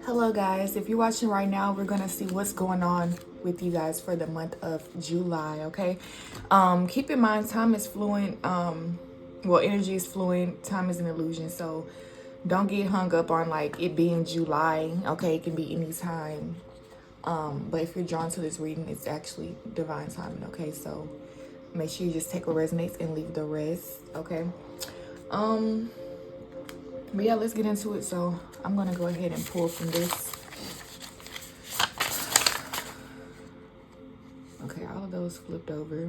Hello guys, if you're watching right now, we're gonna see what's going on with you guys for the month of July. Okay, keep in mind time is fluent. Well, energy is fluent, time is an illusion, so don't get hung up on like it being July. Okay, it can be any time. But if you're drawn to this reading, it's actually divine timing. Okay, so make sure you just take what resonates and leave the rest. Okay. But yeah, let's get into it. So I'm gonna go ahead and pull from this. Okay, all of those flipped over.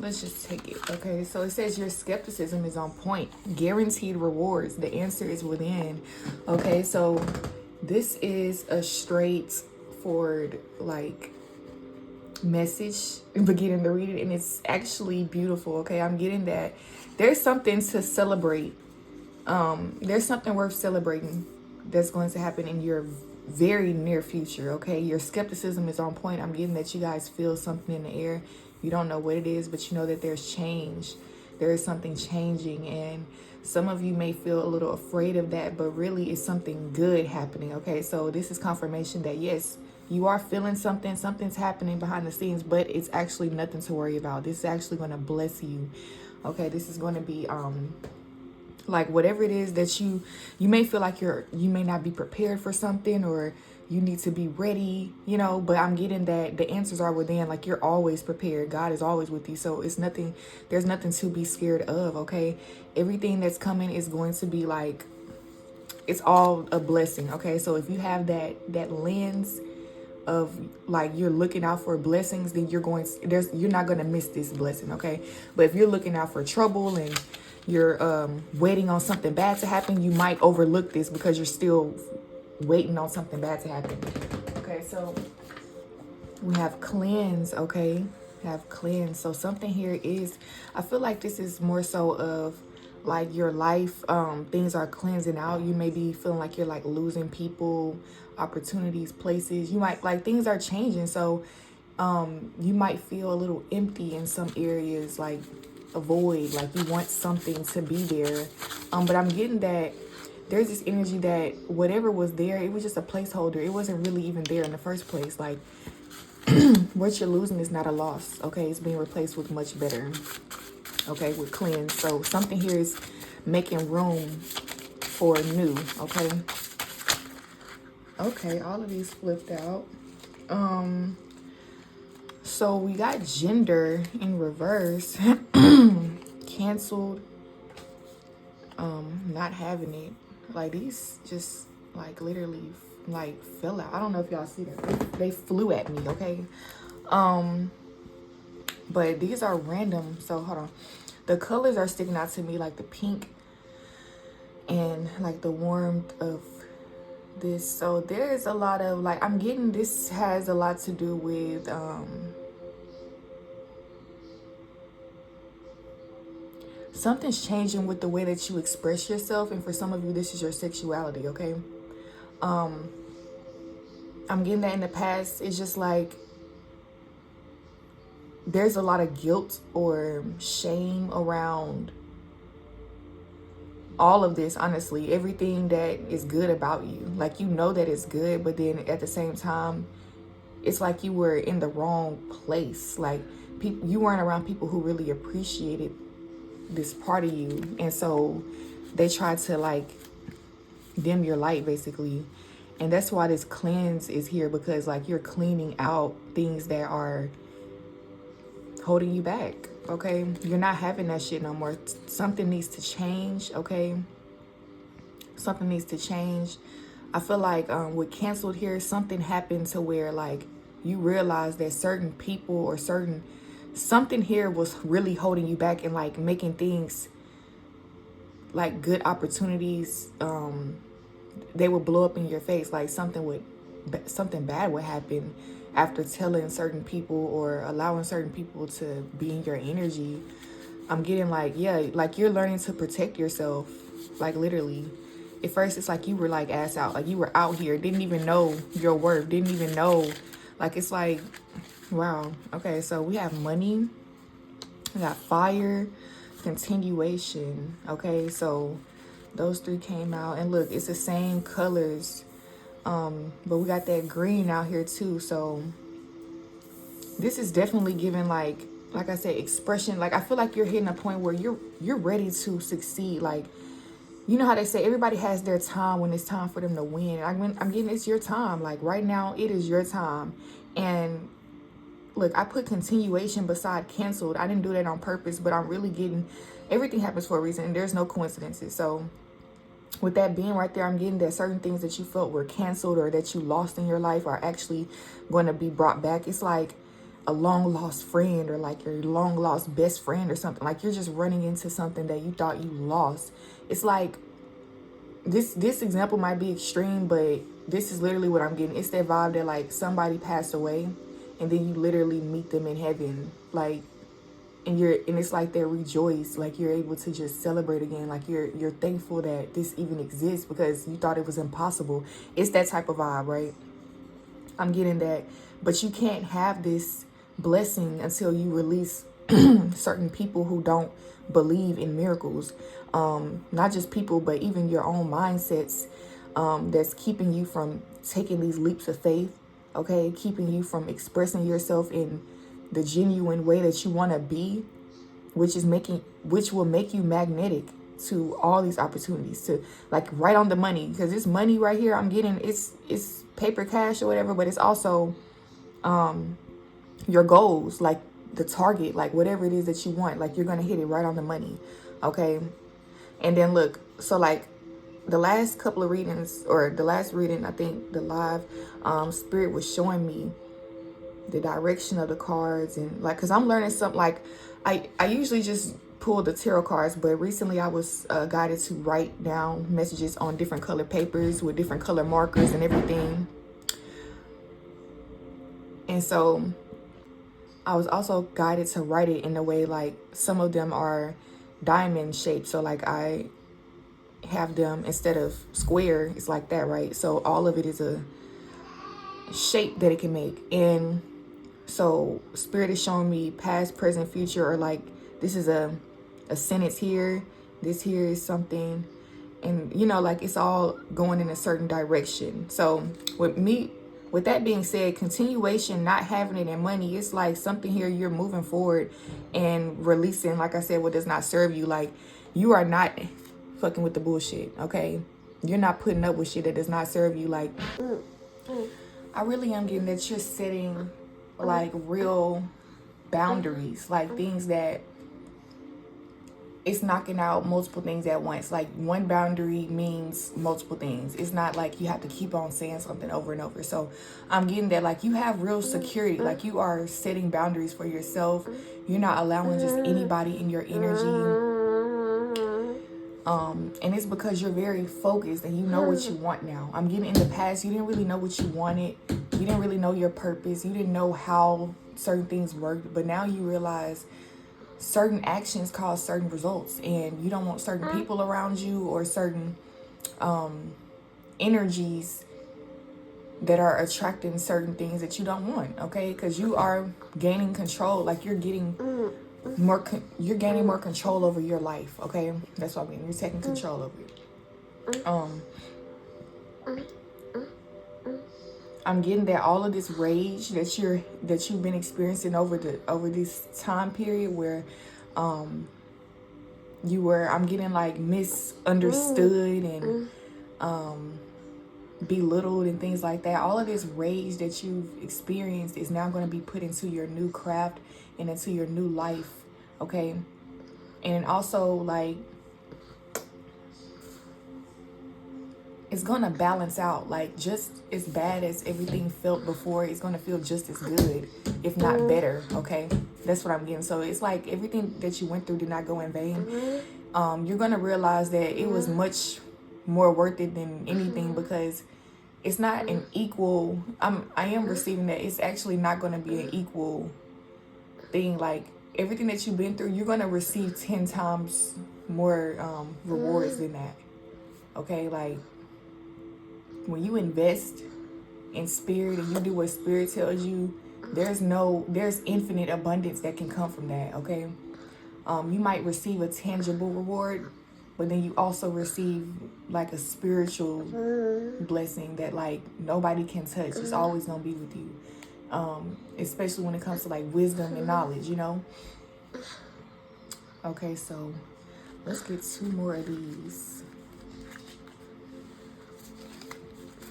Let's just take it. Okay, so it says your skepticism is on point. Guaranteed rewards. The answer is within. Okay, so this is a straightforward like message beginning to read it, and it's actually beautiful. Okay, I'm getting that there's something to celebrate. There's something worth celebrating that's going to happen in your very near future. Okay, your skepticism is on point. I'm getting that you guys feel something in the air. You don't know what it is, but you know that there's change. There is something changing, and some of you may feel a little afraid of that, but really it's something good happening. Okay, so this is confirmation that yes, you are feeling something, something's happening behind the scenes, but it's actually nothing to worry about. This is actually going to bless you. Okay, this is going to be like whatever it is that you may feel like you may not be prepared for something, or you need to be ready, you know, but I'm getting that the answers are within. Like, you're always prepared. God is always with you, so it's nothing, there's nothing to be scared of. Okay, everything that's coming is going to be like, it's all a blessing. Okay, so if you have that lens of like you're looking out for blessings, then you're not going to miss this blessing. Okay, but if you're looking out for trouble and you're waiting on something bad to happen, you might overlook this because you're still waiting on something bad to happen. Okay, so we have cleanse. Okay, we have cleanse. So something here is, I feel like this is more so of like your life, things are cleansing out. You may be feeling like you're like losing people, opportunities, places. You might like things are changing, so you might feel a little empty in some areas, like a void, like you want something to be there. But I'm getting that there's this energy that whatever was there, it was just a placeholder. It wasn't really even there in the first place. Like what you're losing is not a loss. Okay, it's being replaced with much better. Okay, with cleanse. So something here is making room for new. Okay. Okay, all of these flipped out. So we got gender in reverse. Canceled. Not having it. Like these just like literally like fell out. I don't know if y'all see that. They flew at me, okay? But these are random. So hold on. The colors are sticking out to me, like the pink and like the warmth of this. So there is a lot of like, I'm getting this has a lot to do with something's changing with the way that you express yourself. And for some of you, this is your sexuality. Okay, I'm getting that in the past, it's just like there's a lot of guilt or shame around all of this. Honestly, everything that is good about you, like you know that it's good, but then at the same time it's like you were in the wrong place. Like people, you weren't around people who really appreciated this part of you, and so they tried to like dim your light basically. And that's why this cleanse is here, because like you're cleaning out things that are holding you back. Okay, you're not having that shit no more. Something needs to change. Okay, something needs to change. I feel like with canceled here, something happened to where like you realize that certain people or something here was really holding you back and like making things like good opportunities, they would blow up in your face. Like something bad would happen after telling certain people or allowing certain people to be in your energy. I'm getting like, yeah, like you're learning to protect yourself. Like literally, at first it's like you were like ass out, like you were out here, didn't even know your worth, didn't even know. Like it's like, wow. Okay, so we have money, we got fire, continuation. Okay, so Those three came out. And look, it's the same colors. But we got that green out here too. So this is definitely giving like I said, expression. Like I feel like you're hitting a point where you're ready to succeed. Like, you know how they say everybody has their time when it's time for them to win. I'm getting it's your time. Like right now, it is your time. And look, I put continuation beside canceled. I didn't do that on purpose, but I'm really getting everything happens for a reason. And there's no coincidences. So with that being right there, I'm getting that certain things that you felt were canceled or that you lost in your life are actually going to be brought back. It's like a long lost friend or like your long lost best friend or something. Like you're just running into something that you thought you lost. It's like this example might be extreme, but this is literally what I'm getting. It's that vibe that like somebody passed away and then you literally meet them in heaven. Like, and it's like they rejoice, like you're able to just celebrate again. Like you're thankful that this even exists because you thought it was impossible. It's that type of vibe, right? I'm getting that. But you can't have this blessing until you release certain people who don't believe in miracles. Not just people, but even your own mindsets that's keeping you from taking these leaps of faith, okay? Keeping you from expressing yourself in the genuine way that you want to be, which will make you magnetic to all these opportunities, to like right on the money. Because this money right here I'm getting, it's paper cash or whatever, but it's also your goals, like the target, like whatever it is that you want, like you're gonna hit it right on the money, okay? And then look, so like the last couple of readings, or the last reading, I think the live, Spirit was showing me the direction of the cards, and like, because I'm learning something. Like I usually just pull the tarot cards, but recently I was guided to write down messages on different color papers with different color markers and everything. And so I was also guided to write it in a way, like some of them are diamond shaped, so like I have them instead of square, it's like that, right? So all of it is a shape that it can make. And so Spirit is showing me past, present, future, or like this is a sentence here, this here is something, and you know, like it's all going in a certain direction. So with that being said, continuation, not having it in money, it's like something here you're moving forward and releasing, like I said, what does not serve you. Like you are not fucking with the bullshit, okay? You're not putting up with shit that does not serve you. Like I really am getting that you're setting like real boundaries, like things that it's knocking out multiple things at once. Like one boundary means multiple things. It's not like you have to keep on saying something over and over. So I'm getting that like you have real security, like you are setting boundaries for yourself. You're not allowing just anybody in your energy. And it's because you're very focused and you know what you want now. I'm getting in the past, you didn't really know what you wanted. You didn't really know your purpose. You didn't know how certain things worked. But now you realize certain actions cause certain results, and you don't want certain people around you or certain energies that are attracting certain things that you don't want, okay? Because you are gaining control. Like you're getting you're gaining more control over your life, okay? That's what I mean. You're taking control over it. I'm getting that all of this rage that you've been experiencing over this time period where I'm getting like misunderstood and belittled and things like that. All of this rage that you've experienced is now going to be put into your new craft and into your new life, okay? And also like it's gonna balance out. Like just as bad as everything felt before, it's gonna feel just as good, if not better, okay? That's what I'm getting. So it's like everything that you went through did not go in vain. You're gonna realize that it was much more worth it than anything, because it's not an equal, I am receiving that it's actually not gonna be an equal thing. Like everything that you've been through, you're gonna receive 10 times more rewards than that, okay? Like when you invest in spirit and you do what spirit tells you, there's infinite abundance that can come from that, okay? You might receive a tangible reward, but then you also receive like a spiritual blessing that like nobody can touch. It's always gonna be with you, especially when it comes to like wisdom and knowledge, you know. Okay, so let's get 2 more of these.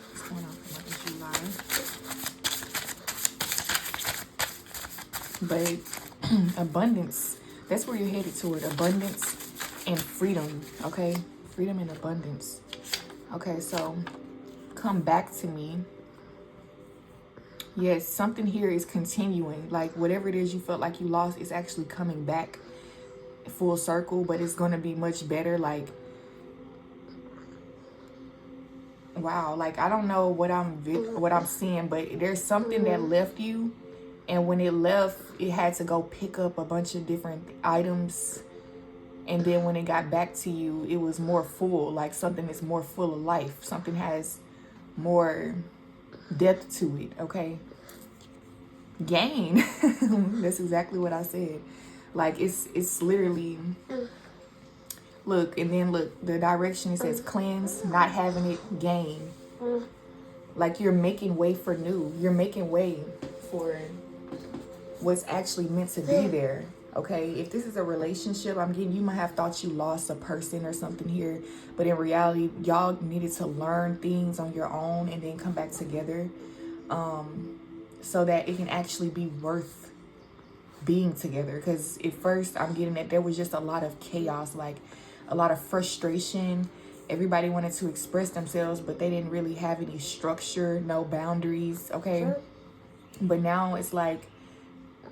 What's going on for July? But abundance, that's where you're headed toward. Abundance and freedom, okay? Freedom and abundance. Okay, so come back to me. Yes, something here is continuing. Like whatever it is you felt like you lost is actually coming back full circle, but it's going to be much better. Like, wow, like I don't know what I'm seeing, but there's something that left you, and when it left, it had to go pick up a bunch of different items, and then when it got back to you, it was more full. Like something is more full of life. Something has more depth to it. Okay, gain. That's exactly what I said. Like it's literally, look, and then look, the direction, it says cleanse, not having it, gain. Like you're making way for new. You're making way for what's actually meant to be there. Okay, if this is a relationship, I'm getting, you might have thought you lost a person or something here, but in reality, y'all needed to learn things on your own and then come back together, so that it can actually be worth being together. Because at first, I'm getting that there was just a lot of chaos, like a lot of frustration. Everybody wanted to express themselves, but they didn't really have any structure, no boundaries. Okay, but now it's like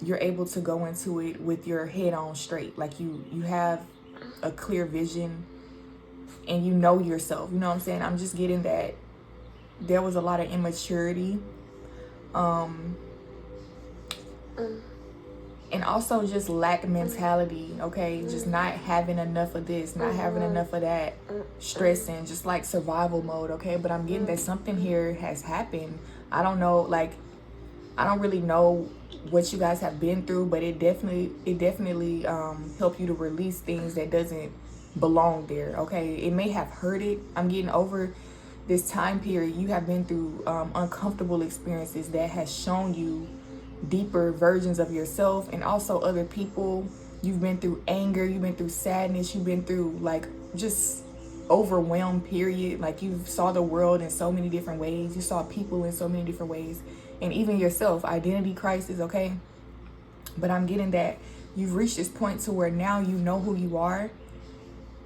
you're able to go into it with your head on straight. Like you have a clear vision and you know yourself. You know what I'm saying? I'm just getting that there was a lot of immaturity. And also just lack mentality, okay? Just not having enough of this, not having enough of that, stressing, just like survival mode, okay? But I'm getting that something here has happened. I don't know, like, I don't really know what you guys have been through, but it definitely help you to release things that doesn't belong there, okay? It may have hurt it. I'm getting over this time period. You have been through uncomfortable experiences that has shown you deeper versions of yourself and also other people. You've been through anger, you've been through sadness, you've been through like just overwhelmed period. Like you saw the world in so many different ways, you saw people in so many different ways, and even yourself, identity crisis, okay? But I'm getting that you've reached this point to where now you know who you are.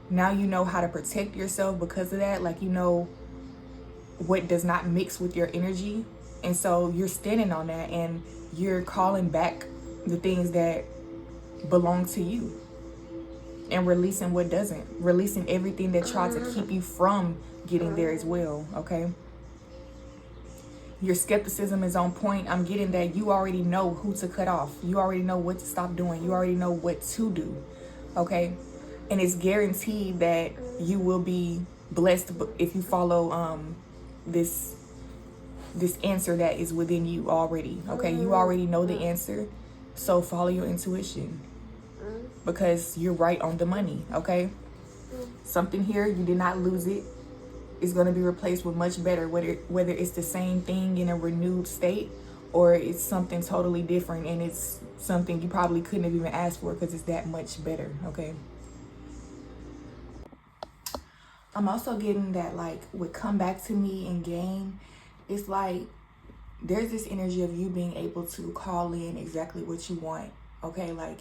Now you know how to protect yourself because of that. Like you know what does not mix with your energy, and so you're standing on that and you're calling back the things that belong to you and releasing what doesn't, releasing everything that tried to keep you from getting there as well, okay? Your skepticism is on point. I'm getting that you already know who to cut off. You already know what to stop doing. You already know what to do, okay? And it's guaranteed that you will be blessed if you follow this answer that is within you already, okay? You already know the answer, so follow your intuition because you're right on the money, okay? Something here, you did not lose it. It's going to be replaced with much better, whether it's the same thing in a renewed state or it's something totally different, and it's something you probably couldn't have even asked for because it's that much better, okay? I'm also getting that like would come back to me and gain. It's like there's this energy of you being able to call in exactly what you want, okay? Like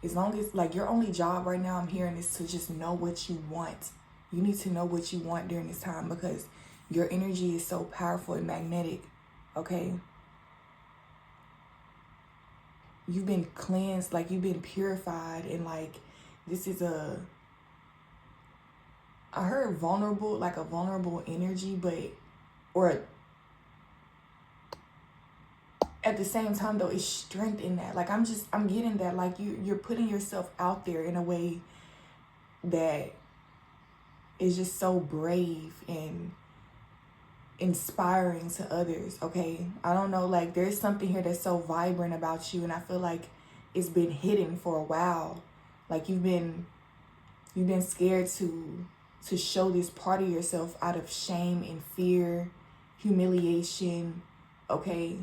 as long as like your only job right now I'm hearing is to just know what you want. You need to know what you want during this time because your energy is so powerful and magnetic, okay? You've been cleansed, like you've been purified, and like this is I heard vulnerable, like a vulnerable energy, but or at the same time though, it's strength in that. Like I'm getting that like you're putting yourself out there in a way that is just so brave and inspiring to others, okay? I don't know, like there's something here that's so vibrant about you, and I feel like it's been hidden for a while. Like you've been You've been scared to show this part of yourself out of shame and fear, humiliation, okay?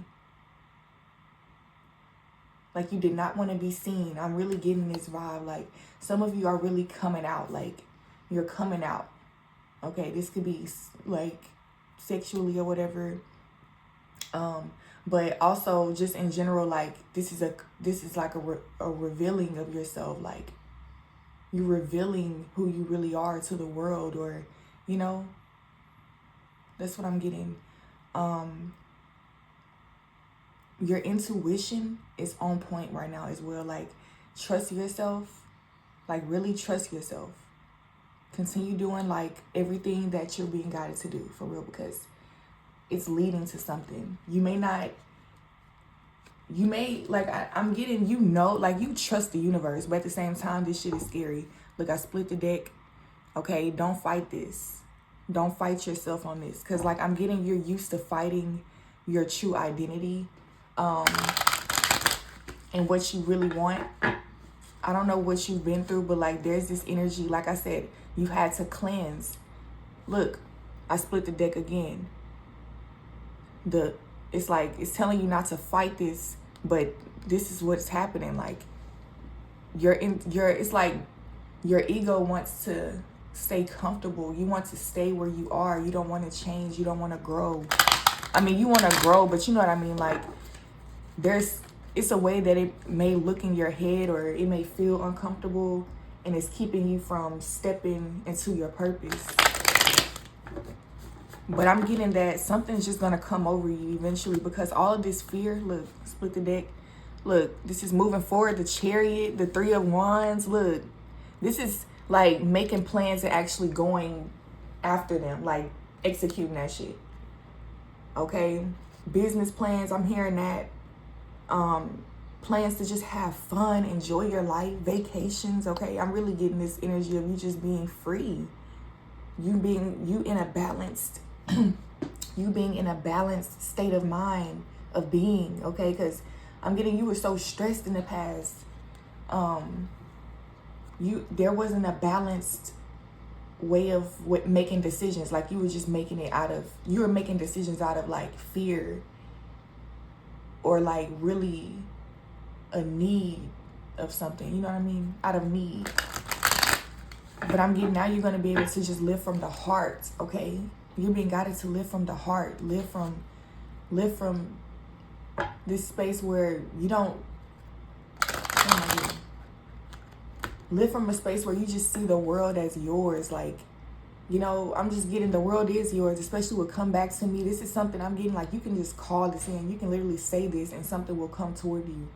Like you did not want to be seen. I'm really getting this vibe. Like some of you are really coming out. Like you're coming out. Okay, this could be like sexually or whatever. But also just in general, like this is like a revealing of yourself. Like you're revealing who you really are to the world, or you know, that's what I'm getting. Your intuition is on point right now as well. Like trust yourself, like really trust yourself. Continue doing like everything that you're being guided to do, for real, because it's leading to something. You may, like I'm getting, you know, like you trust the universe, but at the same time, this shit is scary. Look, I split the deck. Okay, don't fight this. Don't fight yourself on this. Because like I'm getting, you're used to fighting your true identity and what you really want. I don't know what you've been through, but like there's this energy, like I said, you had to cleanse. Look, I split the deck again. It's like it's telling you not to fight this, but this is what's happening. Like it's like your ego wants to stay comfortable. You want to stay where you are. You don't want to change. You don't want to grow. I mean, you want to grow, but you know what I mean? Like it's a way that it may look in your head, or it may feel uncomfortable, and it's keeping you from stepping into your purpose. But I'm getting that something's just going to come over you eventually, because all of this fear, look, split the deck. Look, this is moving forward. The Chariot, the Three of Wands. Look, this is like making plans and actually going after them, like executing that shit. Okay? Business plans, I'm hearing that. Plans to just have fun, enjoy your life, vacations. Okay? I'm really getting this energy of you just being free. You being in a balanced state of mind of being, okay? Because I'm getting, you were so stressed in the past. There wasn't a balanced way of making decisions. Like you were just making decisions out of like fear, or like really a need of something, you know what I mean? Out of need. But I'm getting, now you're going to be able to just live from the heart, okay? You're being guided to live from the heart. Live from this space where you don't, live from a space where you just see the world as yours. Like, you know, I'm just getting, the world is yours, especially with Come Back to Me. This is something I'm getting, like, you can just call this in. You can literally say this and something will come toward you.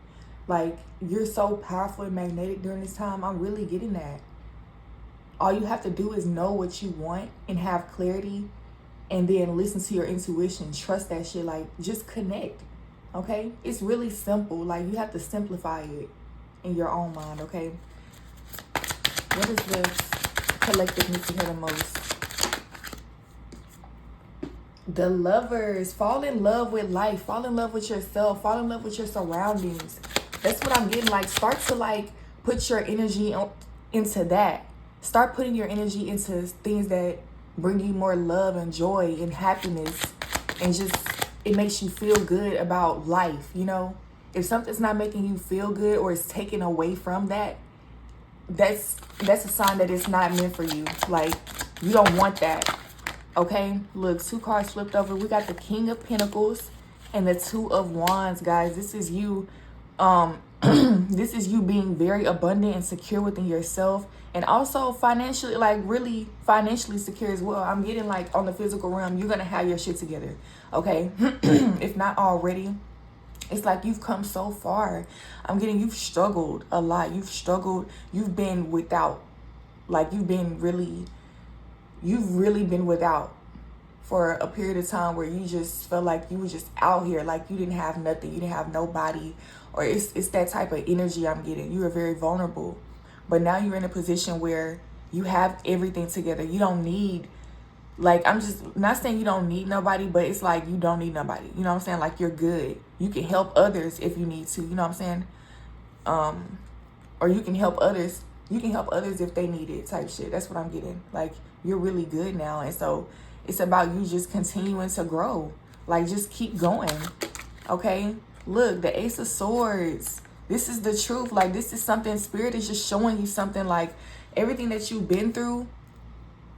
Like, you're so powerful and magnetic during this time. I'm really getting that. All you have to do is know what you want and have clarity, and then listen to your intuition. Trust that shit. Like, just connect, okay? It's really simple. Like, you have to simplify it in your own mind, okay? What is the collective need to hear the most? The Lovers. Fall in love with life. Fall in love with yourself. Fall in love with your surroundings. That's what I'm getting. Like, start to, like, put your energy into that. Start putting your energy into things that bring you more love and joy and happiness, and just, it makes you feel good about life, you know? If something's not making you feel good, or it's taken away from that, that's a sign that it's not meant for you. Like, you don't want that, okay? Look, 2 cards flipped over. We got the King of Pentacles and the 2 of Wands, guys. This is you, this is you being very abundant and secure within yourself, and also financially, like really financially secure as well. I'm getting, like, on the physical realm, you're gonna have your shit together, okay? If not already. It's like you've come so far. I'm getting, you've struggled a lot. You've struggled. You've been without. Like, you've really been without for a period of time where you just felt like you were just out here. Like, you didn't have nothing. You didn't have nobody. Or it's that type of energy I'm getting. You were very vulnerable. But now you're in a position where you have everything together. You don't need, like, I'm just not saying you don't need nobody, but it's like you don't need nobody. You know what I'm saying? Like, you're good. You can help others if you need to. You know what I'm saying? Or you can help others You can help others if they need it type shit. That's what I'm getting. Like, you're really good now. And so it's about you just continuing to grow. Like, just keep going. Okay? Look, the Ace of Swords. This is the truth. Like, this is something, Spirit is just showing you something. Like, everything that you've been through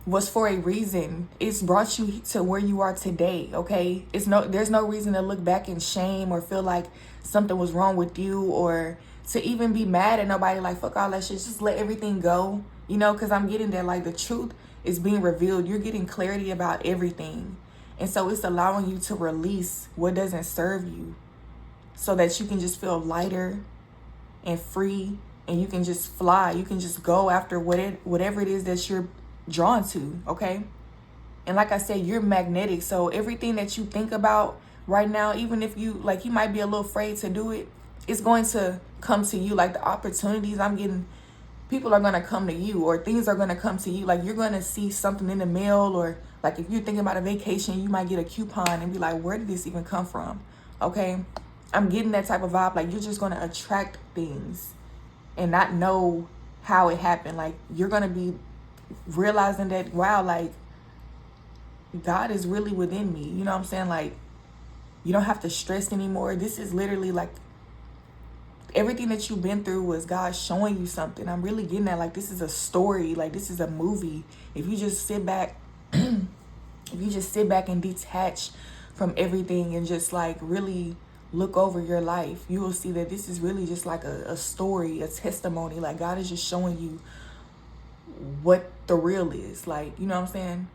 was for a reason. It's brought you to where you are today, okay? There's no reason to look back in shame or feel like something was wrong with you, or to even be mad at nobody. Like, fuck all that shit. Just let everything go, you know? Because I'm getting that, like, the truth is being revealed. You're getting clarity about everything. And so it's allowing you to release what doesn't serve you, so that you can just feel lighter and free, and you can just fly. You can just go after whatever it is that you're drawn to, okay? And like I said, you're magnetic. So everything that you think about right now, even if you might be a little afraid to do it, it's going to come to you. Like, the opportunities I'm getting, people are going to come to you, or things are going to come to you. Like, you're going to see something in the mail, or like if you're thinking about a vacation, you might get a coupon and be like, where did this even come from? Okay? I'm getting that type of vibe. Like, you're just going to attract things and not know how it happened. Like, you're going to be realizing that, wow, like, God is really within me. You know what I'm saying? Like, you don't have to stress anymore. This is literally like, everything that you've been through was God showing you something. I'm really getting that. Like, this is a story. Like, this is a movie. If you just sit back, if you just sit back and detach from everything and just like really look over your life, you will see that this is really just like a story, a testimony. Like, God is just showing you what the real is. Like, you know what I'm saying?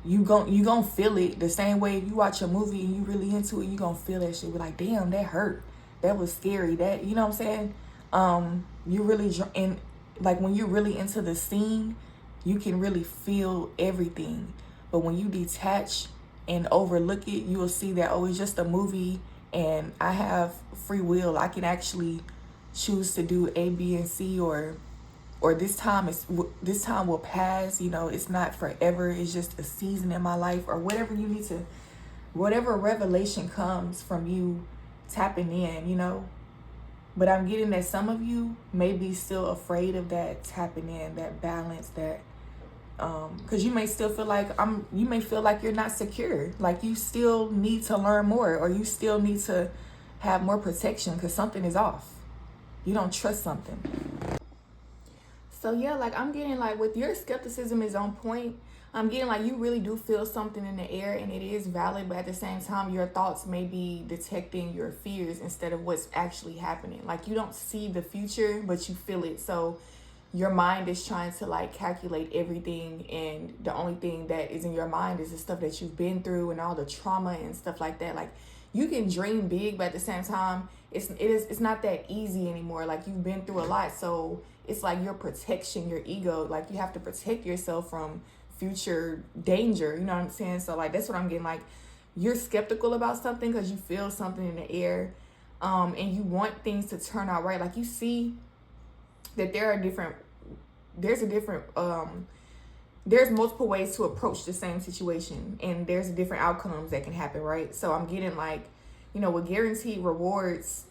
You gon' feel it the same way. If you watch a movie and you really into it, you gonna feel that shit. Be like, damn, that hurt. That was scary. That, you know what I'm saying? You really, and like, when you're really into the scene, you can really feel everything. But when you detach and overlook it, you will see that, oh, it's just a movie, and I have free will. I can actually choose to do A, B, and C, or this time will pass. You know, it's not forever. It's just a season in my life, or whatever you need to, whatever revelation comes from you tapping in, you know. But I'm getting that some of you may be still afraid of that tapping in, that balance, that because you may still feel like you may feel like you're not secure, like you still need to learn more, or you still need to have more protection because something is off. You don't trust something. So yeah, like, I'm getting like, with your skepticism is on point. I'm getting like, you really do feel something in the air, and it is valid, but at the same time, your thoughts may be detecting your fears instead of what's actually happening. Like, you don't see the future, but you feel it. So your mind is trying to like calculate everything, and the only thing that is in your mind is the stuff that you've been through and all the trauma and stuff like that. Like, you can dream big, but at the same time, it's not that easy anymore. Like, you've been through a lot, so it's like your protection, your ego. Like, you have to protect yourself from future danger. You know what I'm saying? So like, that's what I'm getting. Like, you're skeptical about something because you feel something in the air, and you want things to turn out right. Like, you see that there's multiple ways to approach the same situation, and there's different outcomes that can happen, right? So I'm getting like, you know, with guaranteed rewards,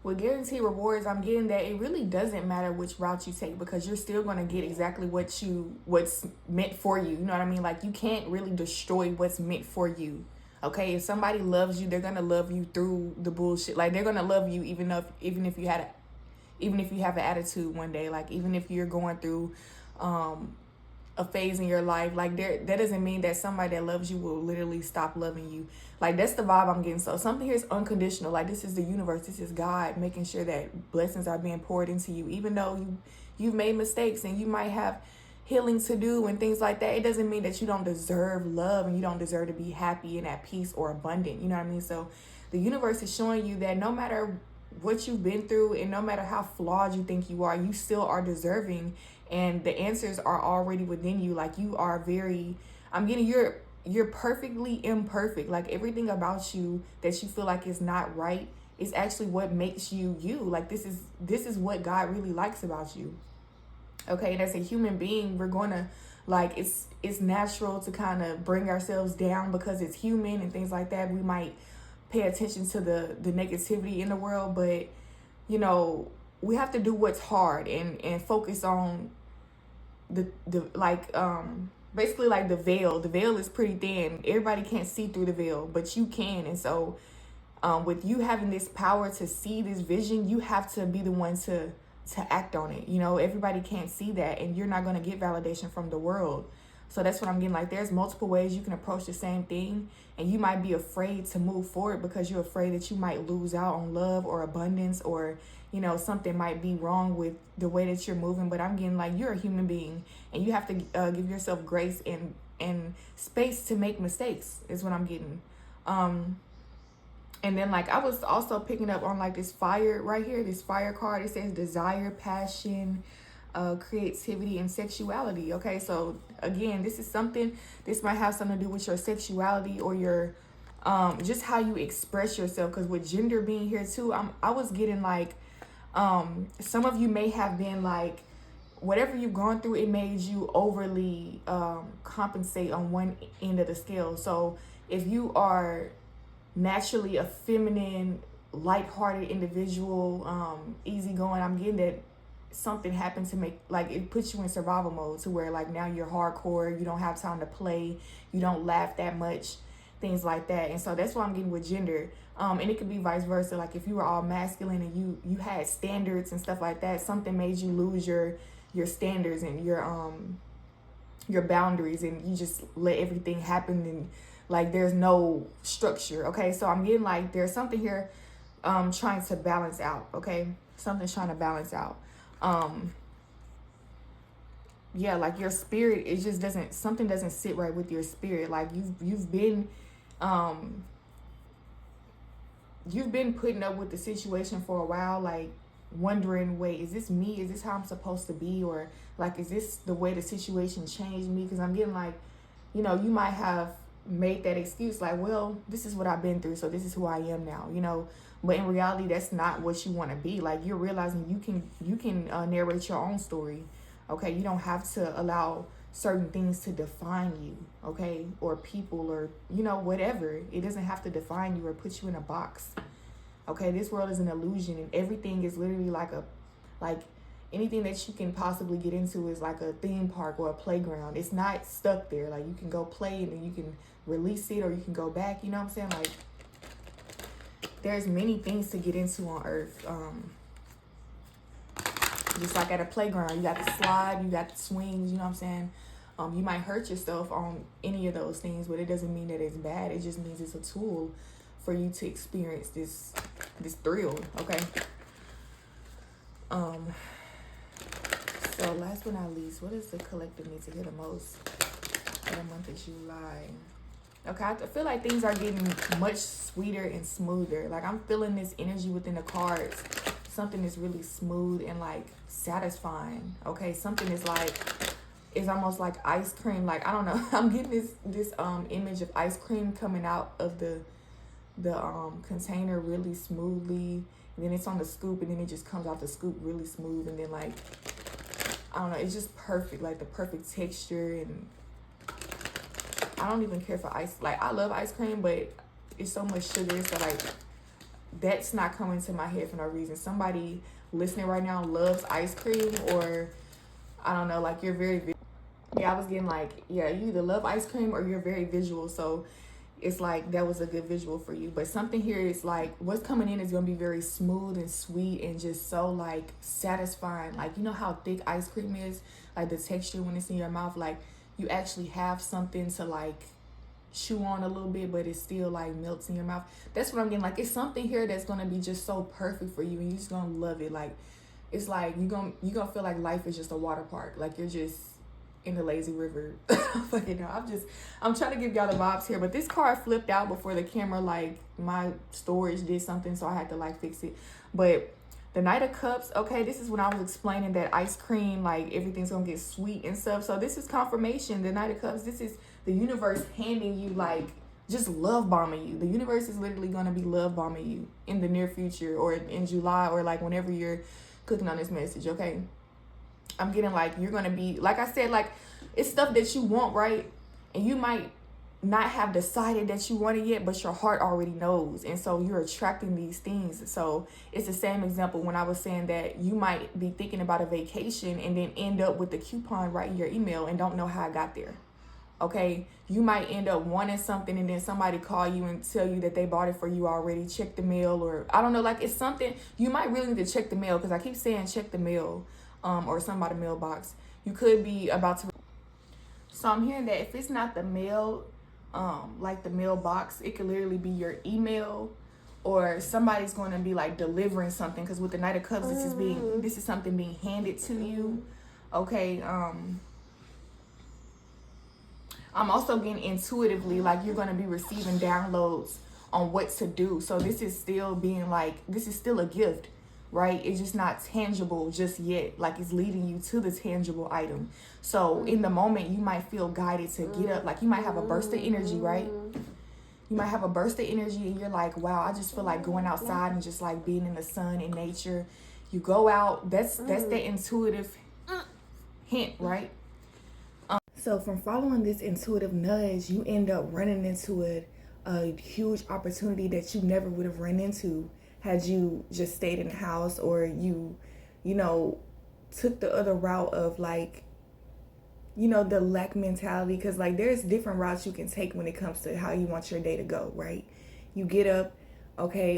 I'm getting that it really doesn't matter which route you take, because you're still going to get exactly what's meant for you. You know what I mean? Like, you can't really destroy what's meant for you. Okay, if somebody loves you, they're going to love you through the bullshit. Like, they're going to love you even if you have an attitude one day. Like, even if you're going through a phase in your life, like, that doesn't mean that somebody that loves you will literally stop loving you. Like, that's the vibe I'm getting. So something here is unconditional. Like, this is the universe, this is God making sure that blessings are being poured into you, even though you've made mistakes and you might have healing to do and things like that. It doesn't mean that you don't deserve love and you don't deserve to be happy and at peace or abundant. You know what I mean? So the universe is showing you that no matter what you've been through and no matter how flawed you think you are, you still are deserving, and the answers are already within you. Like, you are I'm getting, you're perfectly imperfect. Like, everything about you that you feel like is not right is actually what makes you you. Like, this is what God really likes about you. Okay, and as a human being, we're gonna, like, it's natural to kind of bring ourselves down because it's human and things like that. We might pay attention to the negativity in the world, but you know, we have to do what's hard and focus on the like basically like the veil is pretty thin. Everybody can't see through the veil, but you can. And so with you having this power to see this vision, you have to be the one to act on it. You know, everybody can't see that, and you're not going to get validation from the world. So that's what I'm getting. Like, there's multiple ways you can approach the same thing, and you might be afraid to move forward because you're afraid that you might lose out on love or abundance, or, you know, something might be wrong with the way that you're moving. But I'm getting like, you're a human being, and you have to give yourself grace and space to make mistakes is what I'm getting. And then, like, I was also picking up on, like, this fire right here, this fire card. It says desire, passion, creativity, and sexuality. Okay, so again, this is something, this might have something to do with your sexuality or your just how you express yourself. Because with gender being here too, I was getting like some of you may have been like, whatever you've gone through, it made you overly compensate on one end of the scale. So if you are naturally a feminine, lighthearted individual, easygoing, I'm getting that something happened to make, like, it puts you in survival mode to where, like, now you're hardcore, you don't have time to play, you don't laugh that much, things like that. And so that's what I'm getting with gender. And it could be vice versa. Like, if you were all masculine and you had standards and stuff like that, something made you lose your standards and your boundaries, and you just let everything happen, and like there's no structure. Okay, so I'm getting like there's something here trying to balance out. Okay, something's trying to balance out. Yeah, like your spirit, it just doesn't, something doesn't sit right with your spirit. Like you've been putting up with the situation for a while, like wondering, wait, is this me? Is this how I'm supposed to be? Or like, is this the way the situation changed me? Because I'm getting like, you know, you might have made that excuse like, well, this is what I've been through, so this is who I am now, you know. But in reality, that's not what you want to be. Like, you're realizing you can narrate your own story. Okay, you don't have to allow certain things to define you. Okay, or people, or, you know, whatever. It doesn't have to define you or put you in a box. Okay, this world is an illusion, and everything is literally like anything that you can possibly get into is like a theme park or a playground. It's not stuck there. Like, you can go play and then you can release it, or you can go back. You know what I'm saying? Like, there's many things to get into on earth. Just like at a playground, you got the slide, you got the swings, you know what I'm saying? You might hurt yourself on any of those things, but it doesn't mean that it's bad. It just means it's a tool for you to experience this thrill. Okay. So last but not least, what does the collective need to hear the most for the month of July? Okay, I feel like things are getting much sweeter and smoother. Like, I'm feeling this energy within the cards. Something is really smooth and like satisfying. Okay, something is like, it's almost like ice cream. Like, I don't know. I'm getting this image of ice cream coming out of the container really smoothly, and then it's on the scoop, and then it just comes off the scoop really smooth, and then like, I don't know, it's just perfect, like the perfect texture. And I don't even care for ice. Like, I love ice cream, but it's so much sugar, so like, that's not coming to my head for no reason. Somebody listening right now loves ice cream, or I don't know, like, you're very, yeah, I was getting like, yeah, you either love ice cream or you're very visual. So it's like, that was a good visual for you. But something here is like, what's coming in is going to be very smooth and sweet and just so like satisfying. Like, you know how thick ice cream is, like the texture when it's in your mouth, like you actually have something to like chew on a little bit, but it still like melts in your mouth. That's what I'm getting. Like, it's something here that's going to be just so perfect for you, and you're just going to love it. Like, it's like you're gonna feel like life is just a water park. Like, you're just in the lazy river. Fucking know. I'm trying to give y'all the vibes here, but this card flipped out before the camera. Like, my storage did something, so I had to like fix it. But the Knight of Cups, okay, this is when I was explaining that ice cream, like, everything's gonna get sweet and stuff. So this is confirmation. The Knight of Cups, this is the universe handing you, like, just love bombing you. The universe is literally gonna be love bombing you in the near future, or in July, or like whenever you're clicking on this message. Okay, I'm getting like, you're gonna be, like I said, like, it's stuff that you want, right? And you might not have decided that you want it yet, but your heart already knows. And so you're attracting these things. So it's the same example when I was saying that you might be thinking about a vacation and then end up with the coupon right in your email and don't know how I got there. Okay, you might end up wanting something and then somebody call you and tell you that they bought it for you already. Check the mail, or I don't know, like it's something you might really need to check the mail, because I keep saying check the mail, or somebody mailbox. You could be about to. So I'm hearing that if it's not the mail, like the mailbox, it could literally be your email, or somebody's going to be like delivering something, because with the Knight of Cups, this is something being handed to you. Okay, I'm also getting intuitively like you're going to be receiving downloads on what to do. So this is still being like, this is still a gift, right? It's just not tangible just yet. Like it's leading you to the tangible item. So in the moment, you might feel guided to get up. Like you might have a burst of energy, right? You might have a burst of energy and you're like, wow, I just feel like going outside and just like being in the sun and nature. You go out. That's the intuitive hint, right? So from following this intuitive nudge, you end up running into a huge opportunity that you never would have run into had you just stayed in the house, or you took the other route of like, the lack mentality. Because like there's different routes you can take when it comes to how you want your day to go, right? You get up, okay,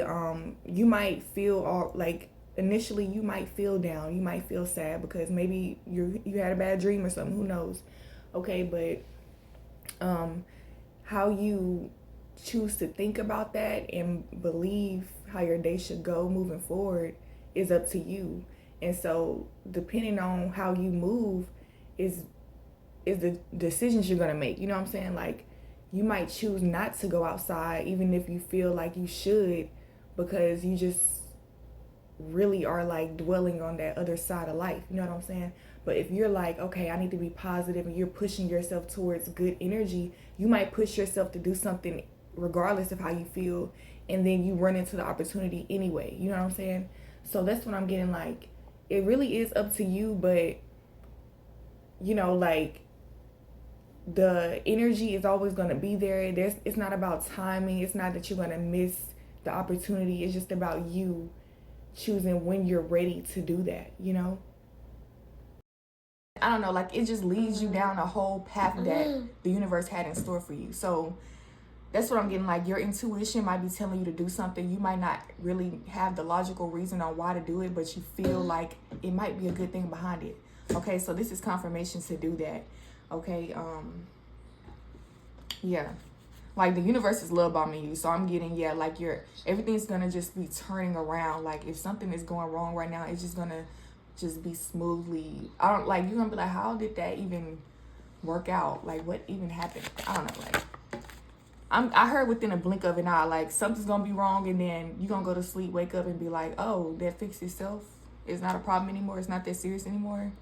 you might feel all like, initially you might feel down, you might feel sad because maybe you had a bad dream or something, who knows. Okay, but how you choose to think about that and believe how your day should go moving forward is up to you. And so depending on how you move is the decisions you're going to make. You know what I'm saying? Like you might choose not to go outside even if you feel like you should, because you just really are like dwelling on that other side of life. You know what I'm saying? But if you're like, okay, I need to be positive, and you're pushing yourself towards good energy, you might push yourself to do something regardless of how you feel, and then you run into the opportunity anyway. You know what I'm saying? So that's what I'm getting. Like it really is up to you, but like the energy is always going to be there. It's not about timing. It's not that you're going to miss the opportunity. It's just about you choosing when you're ready to do that, I don't know, like it just leads you down a whole path that the universe had in store for you. So that's what I'm getting. Like your intuition might be telling you to do something. You might not really have the logical reason on why to do it, but you feel like it might be a good thing behind it. Okay, so this is confirmation to do that. Okay, yeah. Like the universe is love bombing you. So I'm getting, like everything's gonna just be turning around. Like if something is going wrong right now, it's just gonna just be smoothly. You're gonna be like, how did that even work out? Like what even happened? I don't know. Like I heard within a blink of an eye, like something's gonna be wrong, and then you're gonna go to sleep, wake up and be like, oh, that fixed itself. It's not a problem anymore. It's not that serious anymore.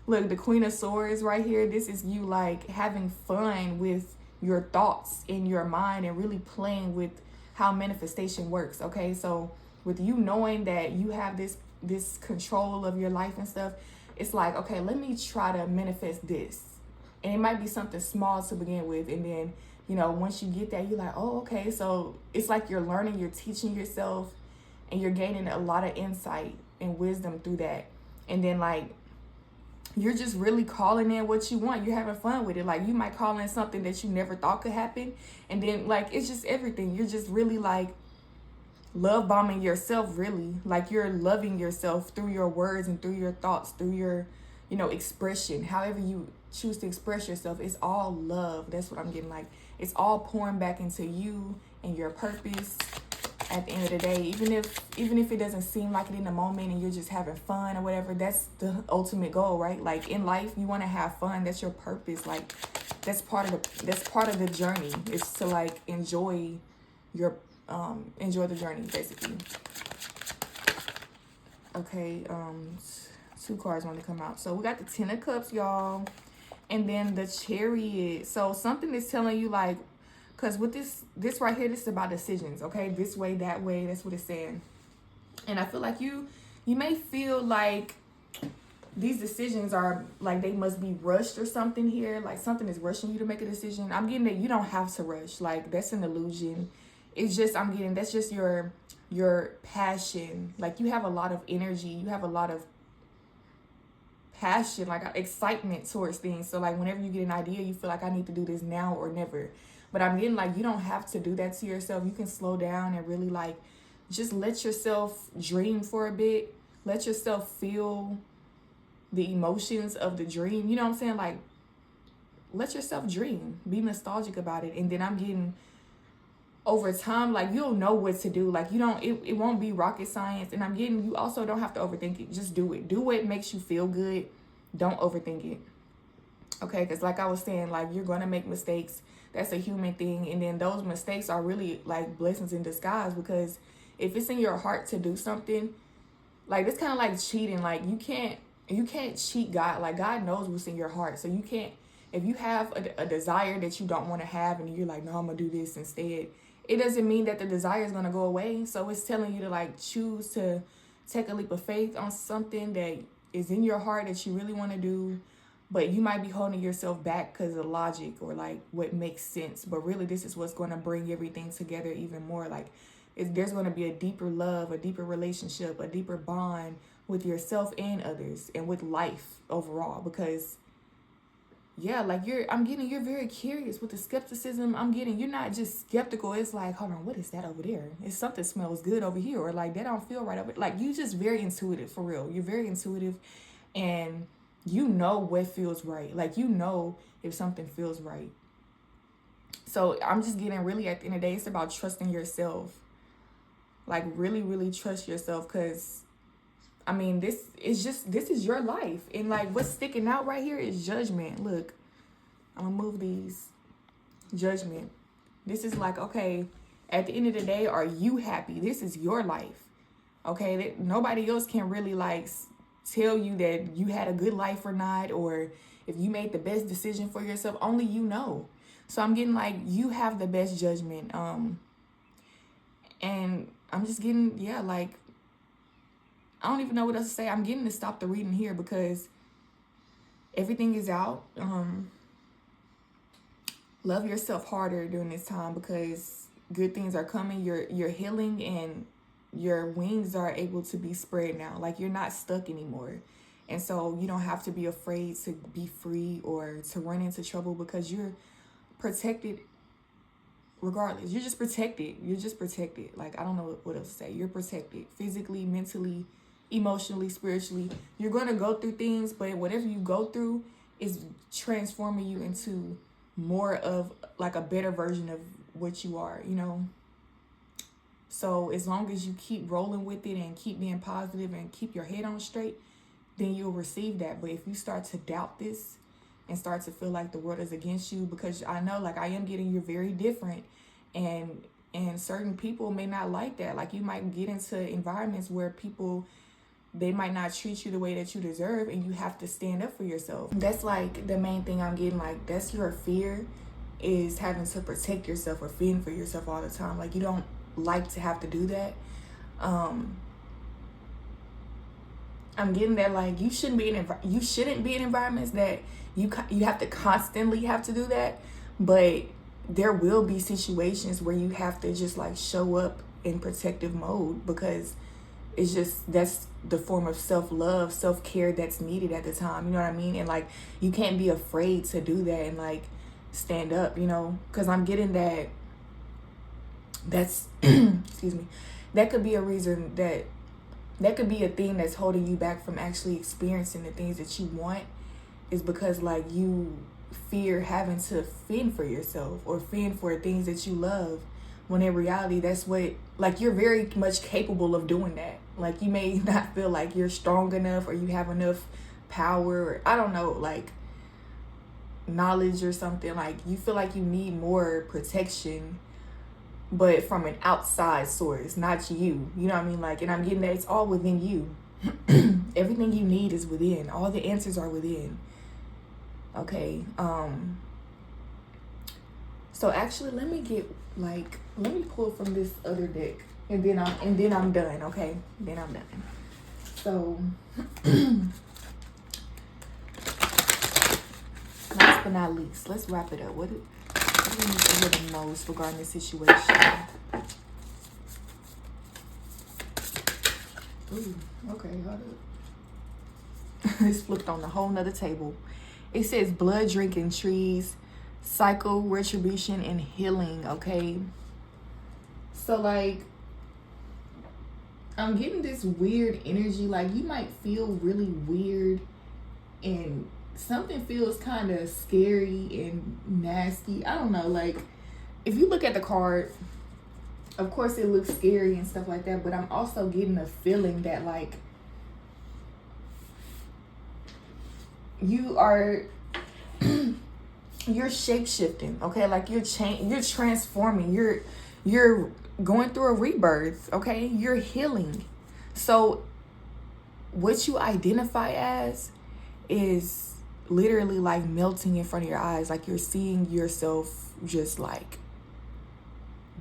Look, the Queen of Swords right here. This is you like having fun with your thoughts in your mind and really playing with how manifestation works. Okay, so with you knowing that you have this control of your life and stuff, it's like, okay, let me try to manifest this. And it might be something small to begin with, and then once you get that, you're like, oh, okay. So it's like you're learning, you're teaching yourself, and you're gaining a lot of insight and wisdom through that. And then like you're just really calling in what you want. You're having fun with it. Like you might call in something that you never thought could happen, and then like it's just everything. You're just really like love bombing yourself, really. Like you're loving yourself through your words and through your thoughts, through your expression. However you choose to express yourself, it's all love. That's what I'm getting. Like it's all pouring back into you and your purpose at the end of the day. Even if it doesn't seem like it in the moment and you're just having fun or whatever, that's the ultimate goal, right? Like in life, you want to have fun. That's your purpose. Like that's part of the journey, is to like enjoy the journey, basically. Okay, 2 cards want to come out. So we got the Ten of Cups, y'all, and then the Chariot. So something is telling you, like, because with this right here, this is about decisions. Okay, this way, that way. That's what it's saying. And I feel like you may feel like these decisions are like they must be rushed or something here. Like something is rushing you to make a decision. I'm getting that you don't have to rush. Like that's an illusion. It's just I'm getting that's just your passion. Like you have a lot of energy. You have a lot of passion, like excitement towards things. So like whenever you get an idea, you feel like I need to do this now or never. But I'm getting like you don't have to do that to yourself. You can slow down and really like just let yourself dream for a bit. Let yourself feel the emotions of the dream. You know what I'm saying? Like let yourself dream. Be nostalgic about it. And then I'm getting over time, like you'll know what to do. Like you don't it won't be rocket science. And I'm getting you also don't have to overthink it. Just do it. Do what makes you feel good. Don't overthink it. Okay, because like I was saying, like you're gonna make mistakes. That's a human thing. And then those mistakes are really like blessings in disguise, because if it's in your heart to do something, like it's kind of like cheating. Like you can't cheat God. Like God knows what's in your heart. So you can't, if you have a desire that you don't want to have and you're like, no, I'm gonna do this instead, it doesn't mean that the desire is gonna go away. So it's telling you to like choose to take a leap of faith on something that is in your heart that you really want to do, but you might be holding yourself back because of logic or like what makes sense. But really this is what's going to bring everything together even more. Like there's going to be a deeper love, a deeper relationship, a deeper bond with yourself and others and with life overall. Because yeah, like you're very curious with the skepticism. You're not just skeptical. It's like, hold on, what is that over there? It's something smells good over here, or like that don't feel right over. Like you just very intuitive for real. You're very intuitive, and you know what feels right. Like you know if something feels right. So I'm just getting really at the end of the day, it's about trusting yourself. Like really, really trust yourself, because I mean, this is your life. And like what's sticking out right here is judgment. Look, I'm gonna move these. Judgment. This is like, okay, at the end of the day, are you happy? This is your life. Okay, that nobody else can really like tell you that you had a good life or not, or if you made the best decision for yourself. Only you know. So I'm getting like you have the best judgment. And I'm just getting, yeah, like I don't even know what else to say. I'm getting to stop the reading here because everything is out. Love yourself harder during this time, because good things are coming. You're healing, and your wings are able to be spread now. Like you're not stuck anymore. And so you don't have to be afraid to be free or to run into trouble, because you're protected regardless. You're just protected. Like I don't know what else to say. You're protected physically, mentally, emotionally, spiritually. You're going to go through things, but whatever you go through is transforming you into more of like a better version of what you are, you know? So as long as you keep rolling with it and keep being positive and keep your head on straight, then you'll receive that. But if you start to doubt this and start to feel like the world is against you, because I know, like I am getting, you're very different, and certain people may not like that. Like you might get into environments where people, they might not treat you the way that you deserve, and you have to stand up for yourself. That's like the main thing I'm getting. Like that's your fear, is having to protect yourself or fend for yourself all the time. Like you don't like to have to do that. I'm getting that like you shouldn't be in environments that you have to constantly have to do that. But there will be situations where you have to just like show up in protective mode, because it's just, that's the form of self-love, self-care that's needed at the time. You know what I mean? And like you can't be afraid to do that and like stand up, you know, because I'm getting that's excuse me, that could be a reason, that could be a thing that's holding you back from actually experiencing the things that you want, is because like you fear having to fend for yourself or fend for things that you love, when in reality that's what, like you're very much capable of doing that. Like you may not feel like you're strong enough or you have enough power, or I don't know, like knowledge or something. Like you feel like you need more protection, but from an outside source, not you. You know what I mean? Like, and I'm getting that it's all within you. Everything you need is within. All the answers are within. Okay. So actually, let me pull from this other deck, and then I'm done. Okay, then I'm done. So last but not least, let's wrap it up. What do we need to hear the most regarding this situation? Ooh, okay, hold up. It's flipped on a whole nother table. It says blood drinking trees, cycle, retribution, and healing, okay? So, like, I'm getting this weird energy. Like, you might feel really weird and something feels kind of scary and nasty. I don't know. Like, if you look at the card, of course it looks scary and stuff like that, but I'm also getting a feeling that, like, you are you're shape-shifting, okay? Like, you're transforming, you're going through a rebirth, okay? You're healing. So what you identify as is literally like melting in front of your eyes. Like, you're seeing yourself just like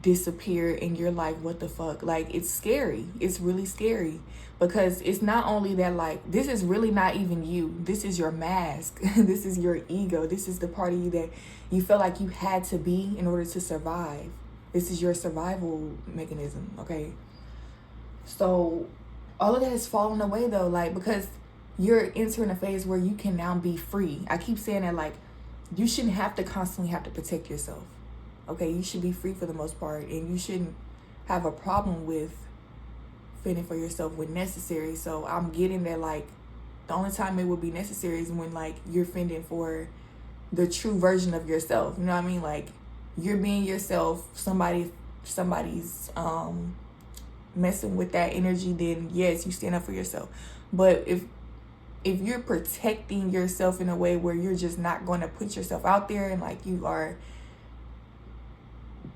disappear, and you're like, what the fuck? Like, it's scary. It's really scary, because it's not only that, like, this is really not even you. This is your mask. This is your ego. This is the part of you that you felt like you had to be in order to survive. This is your survival mechanism, okay? So all of that is falling away, though, like, because you're entering a phase where you can now be free. I keep saying that, like, you shouldn't have to constantly have to protect yourself. Okay, you should be free for the most part, and you shouldn't have a problem with fending for yourself when necessary. So I'm getting that, like, the only time it would be necessary is when, like, you're fending for the true version of yourself. You know what I mean? Like, you're being yourself. Somebody's messing with that energy, then yes, you stand up for yourself. But if you're protecting yourself in a way where you're just not going to put yourself out there, and like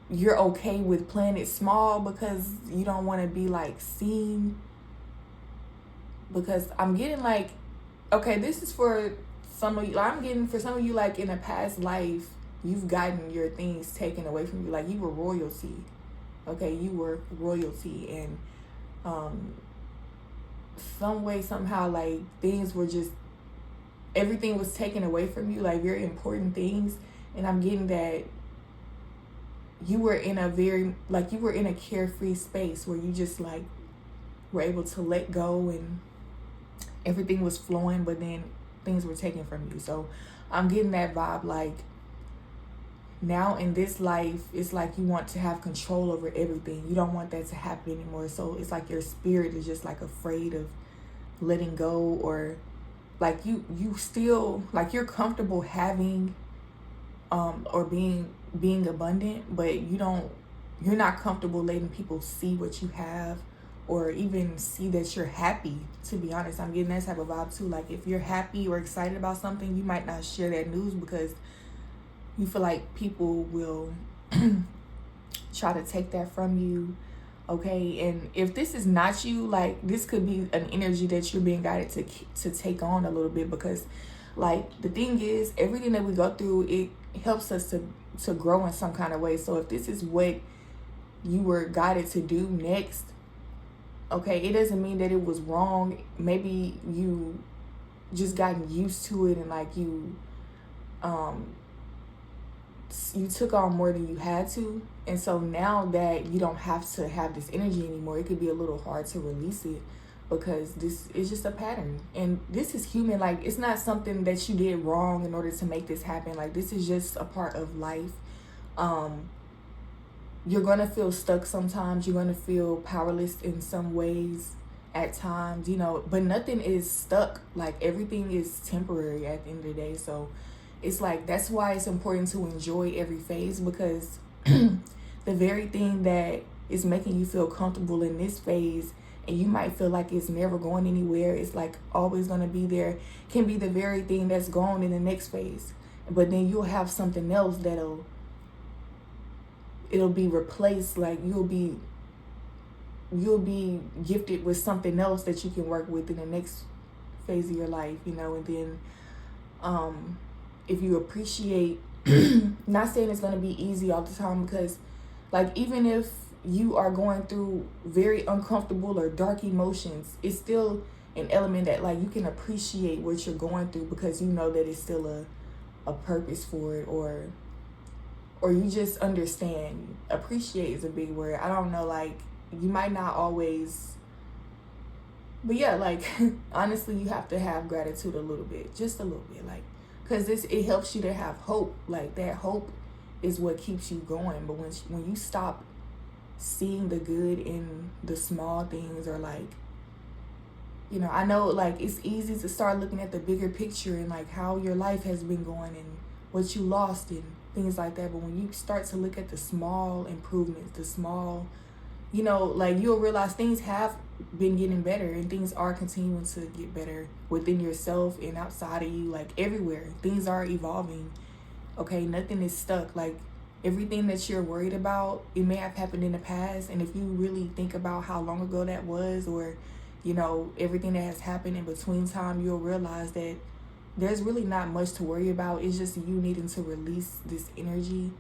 you're okay with playing it small because you don't want to be like seen. Because I'm getting like, okay, this is for some of you. I'm getting for some of you, like, in a past life, you've gotten your things taken away from you. Like, you were royalty. Okay, you were royalty, and some way, somehow, like, things were just, everything was taken away from you, like very important things. And I'm getting that you were in a very, like, you were in a carefree space where you just, like, were able to let go, and everything was flowing, but then things were taken from you. So I'm getting that vibe, like, now in this life, it's like you want to have control over everything. You don't want that to happen anymore. So it's like your spirit is just, like, afraid of letting go, or like you still, like, you're comfortable having or being abundant, but you're not comfortable letting people see what you have, or even see that you're happy. To be honest, I'm getting that type of vibe too. Like, if you're happy or excited about something, you might not share that news because you feel like people will try to take that from you, okay? And if this is not you, like, this could be an energy that you're being guided to take on a little bit, because, like, the thing is, everything that we go through, it helps us to grow in some kind of way. So if this is what you were guided to do next, okay, it doesn't mean that it was wrong. Maybe you just gotten used to it, and like you took on more than you had to. And so now that you don't have to have this energy anymore, it could be a little hard to release it, because this is just a pattern, and this is human. Like, it's not something that you did wrong in order to make this happen. Like, this is just a part of life. You're gonna feel stuck sometimes. You're gonna feel powerless in some ways at times, you know, but nothing is stuck. Like, everything is temporary at the end of the day. So it's like, that's why it's important to enjoy every phase, because the very thing that is making you feel comfortable in this phase, and you might feel like it's never going anywhere, it's like always going to be there, can be the very thing that's gone in the next phase. But then you'll have something else it'll be replaced. Like, you'll be gifted with something else that you can work with in the next phase of your life, you know. And then if you appreciate, not saying it's going to be easy all the time, because, like, even if you are going through very uncomfortable or dark emotions, it's still an element that, like, you can appreciate what you're going through, because you know that it's still a purpose for it, or you just understand. Appreciate is a big word. I don't know, like, you might not always, but yeah, like, honestly, you have to have gratitude a little bit, just a little bit, like, because it helps you to have hope. Like, that hope is what keeps you going. But when you stop seeing the good in the small things, or like, you know, I know, like, it's easy to start looking at the bigger picture and like how your life has been going and what you lost and things like that. But when you start to look at the small improvements, the small, you know, like, you'll realize things have been getting better, and things are continuing to get better within yourself and outside of you, like everywhere. Things are evolving. Okay, nothing is stuck. Like, everything that you're worried about, it may have happened in the past, and if you really think about how long ago that was, or, you know, everything that has happened in between time, you'll realize that there's really not much to worry about. It's just you needing to release this energy.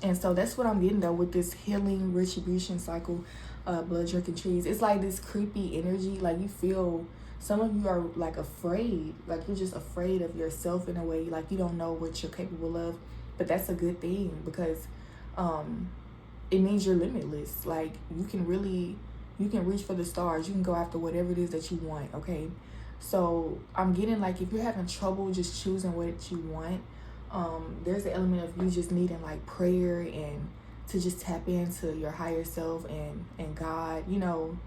And so that's what I'm getting though with this healing retribution cycle, blood drinking trees. It's like this creepy energy. Like, you feel, some of you are like afraid, like you're just afraid of yourself in a way, like you don't know what you're capable of. But that's a good thing, because it means you're limitless. Like, you can reach for the stars. You can go after whatever it is that you want. Okay, so I'm getting, like, if you're having trouble just choosing what you want, there's an element of you just needing like prayer and to just tap into your higher self and God, you know,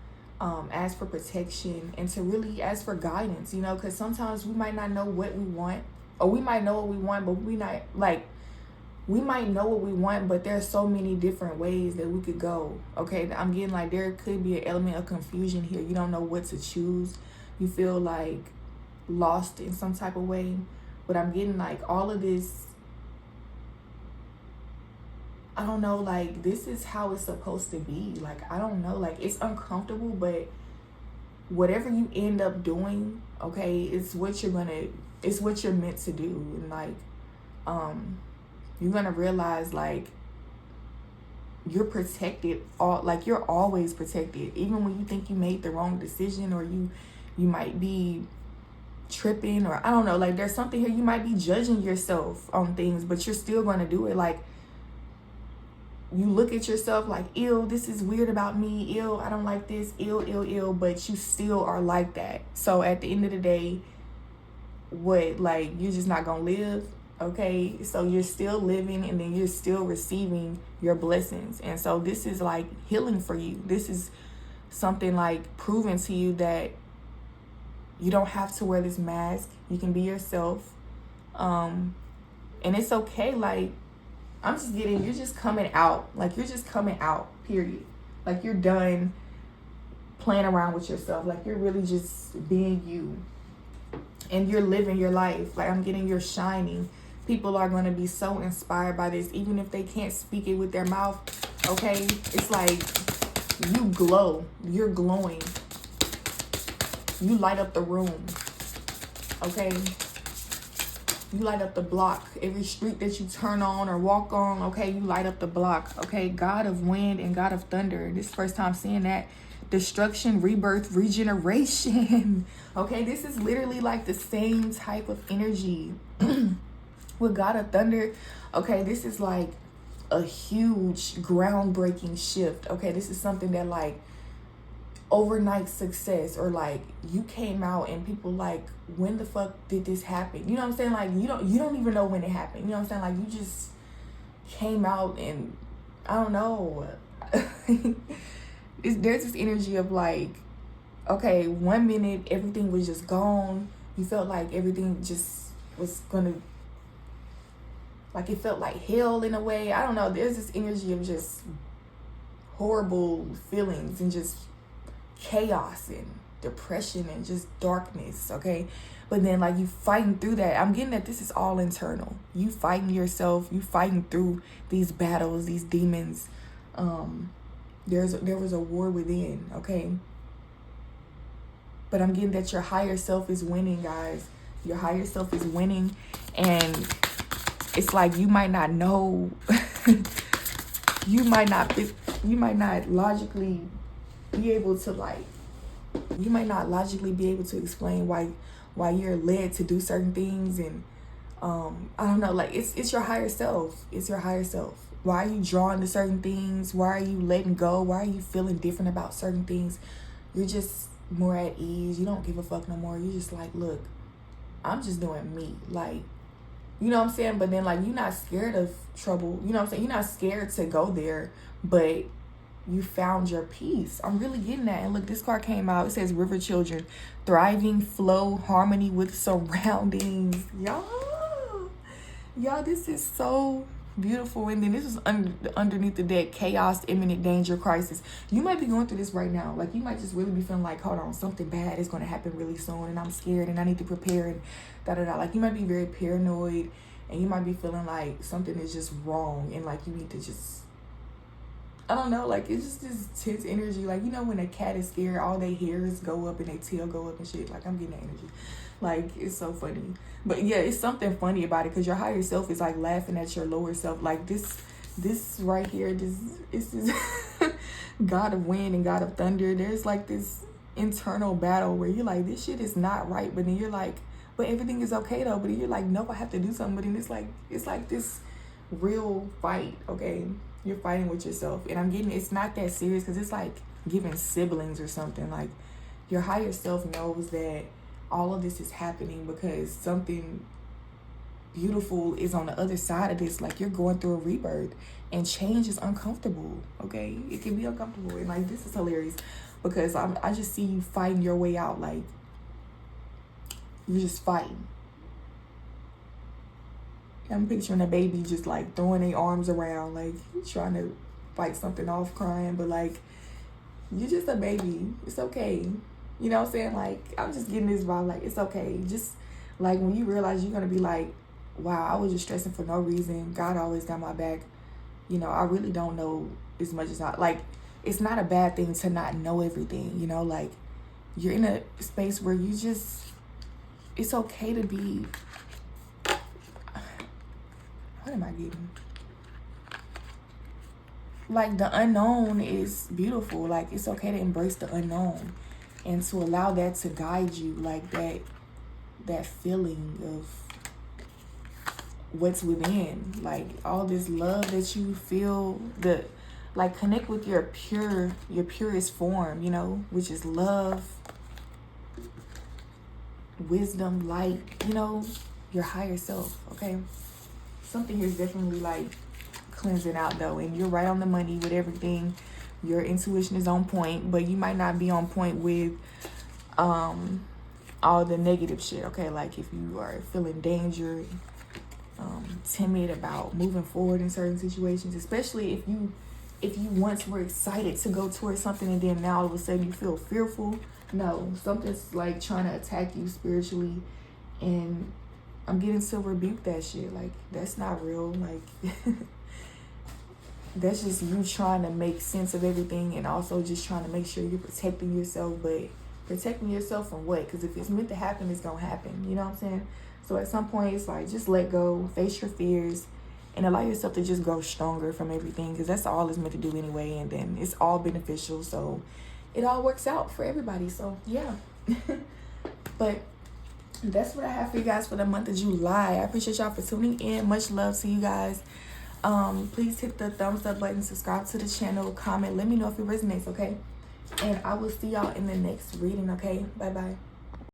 ask for protection and to really ask for guidance, you know, because sometimes we might not know what we want, or we might know what we want, but we might know what we want, but there's so many different ways that we could go. Okay, I'm getting like there could be an element of confusion here. You don't know what to choose. You feel like lost in some type of way. But I'm getting like all of this, I don't know, like, this is how it's supposed to be. Like, I don't know, like, it's uncomfortable, but whatever you end up doing, okay, it's what you're meant to do. And like, you're gonna realize, like, you're protected, you're always protected. Even when you think you made the wrong decision, or you might be tripping, or I don't know, like, there's something here, you might be judging yourself on things, but you're still going to do it. Like, you look at yourself like, ew, this is weird about me, ew, I don't like this, ew, but you still are like that. So at the end of the day, what, like, you're just not gonna live. Okay, so you're still living, and then you're still receiving your blessings. And so this is like healing for you. This is something like proving to you that you don't have to wear this mask. You can be yourself. And it's okay. Like, I'm just getting, you're just coming out. Like, you're just coming out, period. Like, you're done playing around with yourself. Like, you're really just being you. And you're living your life. Like, I'm getting, you're shining. People are going to be so inspired by this, even if they can't speak it with their mouth. Okay? It's like you glow. You're glowing. You light up the room, okay? You light up the block. Every street that you turn on or walk on, okay, you light up the block, okay? God of wind and God of thunder. This is the first time seeing that. Destruction, rebirth, regeneration. Okay, this is literally like the same type of energy with God of thunder. Okay, this is like a huge groundbreaking shift. Okay, this is something that, like, overnight success, or like you came out and people like, when the fuck did this happen? You know what I'm saying? Like, you don't even know when it happened. You know what I'm saying? Like, you just came out, and I don't know. There's this energy of like, okay, 1 minute everything was just gone. You felt like everything just was gonna, like, it felt like hell in a way. I don't know. There's this energy of just horrible feelings and just chaos and depression and just darkness, okay? But then, like, you fighting through that. I'm getting that this is all internal. You fighting yourself. You fighting through these battles, these demons. There was a war within, okay? But I'm getting that your higher self is winning, guys. Your higher self is winning, and it's like you might not know. you might not logically be able to, like, you might not logically be able to explain why why you're led to do certain things. And I don't know, like it's your higher self. It's your higher self. Why are you drawn to certain things? Why are you letting go? Why are you feeling different about certain things? You're just more at ease. You don't give a fuck no more. You're just like, look, I'm just doing me. Like, you know what I'm saying? But then, like, you're not scared of trouble. You know what I'm saying? You're not scared to go there, but you found your peace. I'm really getting that. And look, this card came out. It says River Children. Thriving, flow, harmony with surroundings. Y'all, this is so beautiful. And then this is underneath the deck, chaos, imminent danger, crisis. You might be going through this right now. Like, you might just really be feeling like, hold on, something bad is going to happen really soon, and I'm scared, and I need to prepare, and da-da-da. Like, you might be very paranoid, and you might be feeling like something is just wrong, and like you need to just, I don't know, like, it's just this tense energy. Like, you know when a cat is scared, all their hairs go up and their tail go up and shit. Like, I'm getting that energy. Like, it's so funny. But yeah, it's something funny about it, because your higher self is like laughing at your lower self. Like, this right here, this is God of wind and God of thunder. There's like this internal battle where you're like, this shit is not right, but then you're like, but everything is okay though. But then you're like, no, I have to do something. But then it's like this real fight. Okay, you're fighting with yourself, and I'm getting, it's not that serious, because it's like giving siblings or something. Like, your higher self knows that all of this is happening because something beautiful is on the other side of this. Like, you're going through a rebirth, and change is uncomfortable. Okay, it can be uncomfortable, and like, this is hilarious because I just see you fighting your way out. Like, you're just fighting. I'm picturing a baby just like throwing their arms around, like trying to fight something off, crying, but like, you're just a baby. It's okay. You know what I'm saying? Like, I'm just getting this vibe, like, it's okay. Just like when you realize you're gonna be like, wow, I was just stressing for no reason. God always got my back. You know, I really don't know as much as I like. It's not a bad thing to not know everything, you know, like, you're in a space where you just, it's okay to be, what am I getting? Like, the unknown is beautiful. Like, it's okay to embrace the unknown and to allow that to guide you. Like, that feeling of what's within, like all this love that you feel, like, connect with your purest form, you know, which is love, wisdom, light, you know, your higher self. Okay, something here is definitely like cleansing out though, and you're right on the money with everything. Your intuition is on point, but you might not be on point with all the negative shit. Okay, like if you are feeling danger, timid about moving forward in certain situations, especially if you once were excited to go towards something and then now all of a sudden you feel fearful. No, something's like trying to attack you spiritually, and I'm getting to rebuke that shit. Like, that's not real. Like, that's just you trying to make sense of everything, and also just trying to make sure you're protecting yourself. But protecting yourself from what? Because if it's meant to happen, it's gonna happen. You know what I'm saying? So at some point, it's like, just let go, face your fears, and allow yourself to just grow stronger from everything, because that's all it's meant to do anyway, and then it's all beneficial, so it all works out for everybody. So yeah. But that's what I have for you guys for the month of July. I appreciate y'all for tuning in. Much love to you guys. Please hit the thumbs up button, subscribe to the channel, comment, let me know if it resonates, okay? And I will see y'all in the next reading, okay? Bye bye.